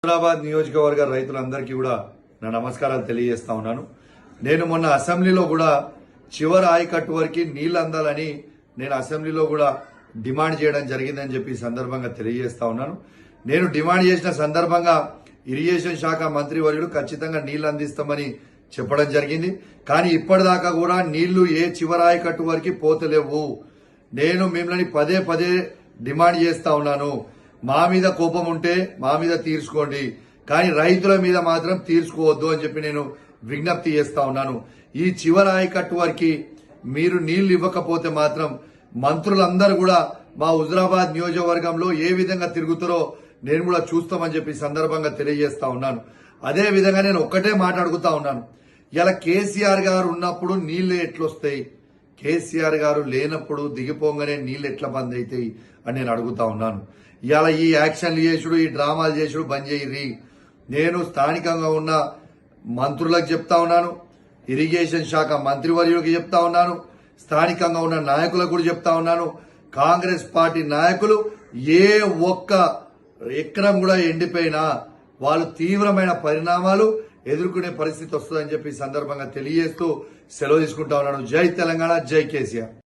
హైదరాబాద్ నియోజకవర్గ రైతులందరికీ కూడా నా నమస్కారాలు తెలియజేస్తా ఉన్నాను. నేను మొన్న అసెంబ్లీలో కూడా చివరి ఆయకట్టు వరకు నీళ్లు అందాలని నేను అసెంబ్లీలో కూడా డిమాండ్ చేయడం జరిగిందని చెప్పి ఈ సందర్భంగా తెలియజేస్తా ఉన్నాను. నేను డిమాండ్ చేసిన సందర్భంగా ఇరిగేషన్ శాఖ మంత్రి వర్యులు ఖచ్చితంగా నీళ్లు అందిస్తామని చెప్పడం జరిగింది. కానీ ఇప్పటిదాకా కూడా నీళ్లు ఏ చివరి ఆయకట్టు వరకు పోతలేవు. నేను మిమ్మల్ని పదే పదే డిమాండ్ చేస్తా ఉన్నాను. మా మీద కోపం ఉంటే మా మీద తీర్చుకోండి, కానీ రైతుల మీద మాత్రం తీర్చుకోవద్దు అని చెప్పి నేను విజ్ఞప్తి చేస్తా ఉన్నాను. ఈ చివరి ఆయకట్టు వరకు మీరు నీళ్లు ఇవ్వకపోతే మాత్రం మంత్రులందరూ కూడా మా హుజురాబాద్ నియోజకవర్గంలో ఏ విధంగా తిరుగుతారో నేను కూడా చూస్తామని చెప్పి సందర్భంగా తెలియజేస్తా ఉన్నాను. అదే విధంగా నేను ఒక్కటే మాట్లాడుకుతా ఉన్నాను. ఇలా కేసీఆర్ గారు ఉన్నప్పుడు నీళ్లు ఎట్లొస్తాయి, కేసీఆర్ గారు లేనప్పుడు దిగిపోగానే నీళ్లు ఎట్లా బంద్ అవుతాయి అని నేను అడుగుతా ఉన్నాను. ఇలా ఈ యాక్షన్లు చేసుడు, ఈ డ్రామాలు చేసుడు బంద్ చేయరి. నేను స్థానికంగా ఉన్న మంత్రులకు చెప్తా ఉన్నాను, ఇరిగేషన్ శాఖ మంత్రివర్యులకు చెప్తా ఉన్నాను, స్థానికంగా ఉన్న నాయకులకు కూడా చెప్తా ఉన్నాను. కాంగ్రెస్ పార్టీ నాయకులు ఏ ఒక్క ఎకరం కూడా ఎండిపోయినా వాళ్ళు తీవ్రమైన పరిణామాలు ఎదుర్కొనే పరిస్థితి వస్తుందని చెప్పి సందర్భంగా తెలియజేస్తూ సెలవు తీసుకుంటా ఉన్నాను. జై తెలంగాణ, జై కేసీఆర్.